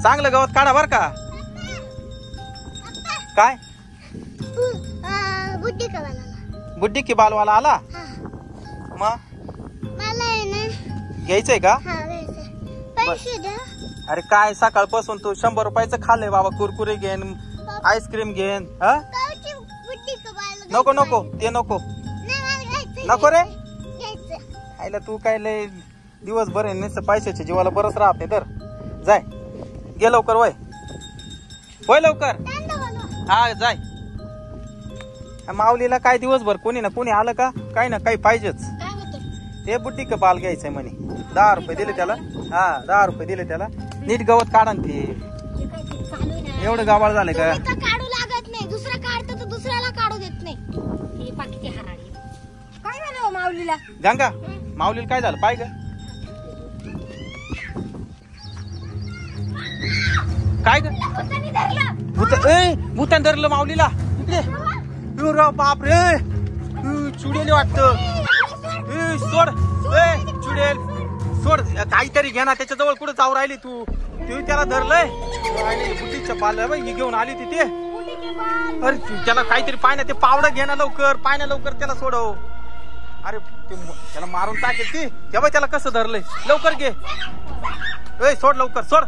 चांगलं गवत काढा बर का. काय बुड्डी की बालवाला आला मग घ्यायचंय का. अरे काय सकाळपासून तू 100 रुपयाचं खाल्लंय बाबा. कुरकुरे घेन आईस्क्रीम घेन. नको नको ते नको नको रे. आईला तू काय लय दिवसभर आहे नुसतं पैशाच्या जीवाला बरंच राहत नाही. तर जाय गे लवकर वय वय लवकर. हा जाय. माऊलीला काय दिवसभर कोणी ना कोणी आलं का काही ना काही पाहिजेच. ते बुड्डी का बाल घ्यायचंय म्हणे. 10 रुपये दिले त्याला. हा 10 रुपये दिले त्याला. नीट गवत काढा ते. एवढं गावाळ झालं का. काढू लागत नाही. दुसरा काढतो तर दुसऱ्याला काढू देत नाही. हे बाकीचे हराळी काय झालं माऊलीला. गंगा माऊलीला काय झालं पाय ग. काय ग भूतान धरलं माऊलीला. इकडे बाप रे चुडेल वाटतं. सोड चुडेल सोड. काहीतरी घे ना त्याच्याजवळ. कुठं जाऊ राहिली तू. तू त्याला धरलंय बुद्धीच्या पाल ही घेऊन आली तिथे. अरे त्याला काहीतरी पाय ना ते पावडं घे ना लवकर. पाय ना लवकर त्याला सोडव. अरे त्याला मारून टाकेल ती. तेव्हा त्याला कसं धरलंय लवकर घे. सोड लवकर सोड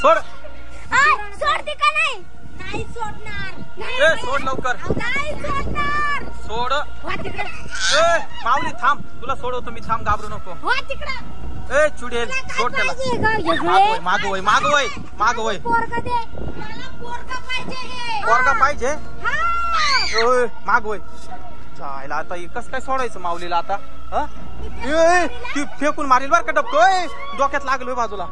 सोड. सोडते का नाही. नाही सोडणार. सोड लवकर. नाही सोडणार. सोड. माऊली थांब तुला सोडवतो मी. थांब घाबरू नको. चुडेल सोड त्याला. मागवय मागवय मागवय. पोरगा पाहिजे मागवय. चायला आता कस काय सोडायचं माऊलीला आता. ती फेकून मारेल बर का डबको. डोक्यात लागलोय बाजूला.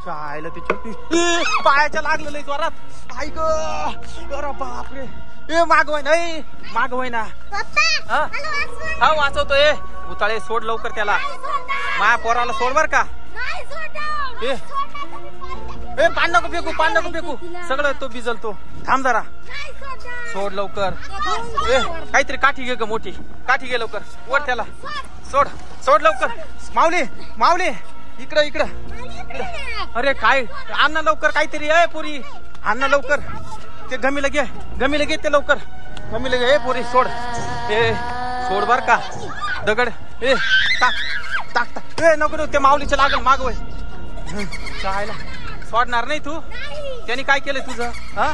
चायला तिच्या पायाच्या लागलेलं जोरात. आई ग अरे बापरे. मागवय नाही मागवय ना. हा वाचवतोय. उताळे सोड लवकर त्याला. माया पोराला सोड बर का. पान नको फेकू पान नको फेकू. सगळं तो भिजल तो. थांब जरा. सोड लवकर. काहीतरी काठी घे ग मोठी. काठी घे लवकर. वर त्याला सोड सोड लवकर. माऊली माऊली इकडं इकडं. अरे काय अण्णा लवकर काहीतरी. पुरी अण्णा लवकर. ते गमीला घे गमीला घे ते लवकर. गमीला घे पुरी सोड. सोड बर का. दगड टाक टाक टाक. नको नको ते माऊलीच्या लागल मागवय. चायला सोडणार नाही तू. त्यांनी काय केलंय तुझं. हा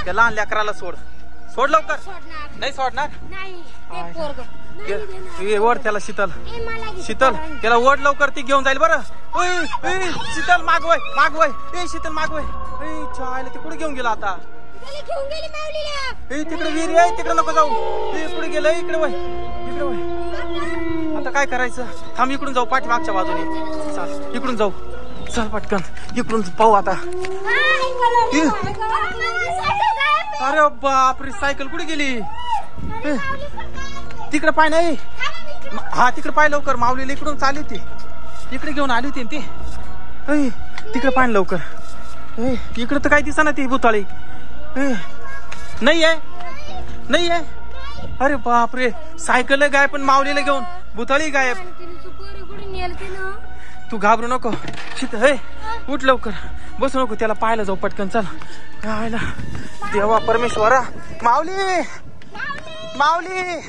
त्या लहान लेकराला सोड. सोड लवकर. नाही सोडणार. ओढ त्याला. शीतल शीतल त्याला ओढ लवकर. ती घेऊन जाईल बरं. शीतल मागवय मागवय. शीतल मागवय. चायला ते कुठे घेऊन गेला आता. तिकडे विहीर आहे तिकडे नको जाऊ. कुठे गेलं इकडे वय इकडे वय. आता काय करायचं. थांब इकडून जाऊ पाठीमागच्या बाजूने. चाल इकडून जाऊ. चल पटकन इकडून पाहू आता. अरे बापरे सायकल कुठे गेली. तिकडे पाय नाही. हा तिकडे पाय लवकर. माऊलीला इकडून चालली होती. इकडे घेऊन आली होती ती. तिकडे पाय लवकर. इकडे तर काय दिसा ना ती भुताळी. नाही आहे नाही आहे. अरे बापरे सायकल गायब पण माऊलीला घेऊन भुताळी गायब. तू घाबरू नको. उठ लवकर. बसू नको. त्याला पाहायला जाऊ पटकन. चल देवा परमेश्वरा. माऊली माऊली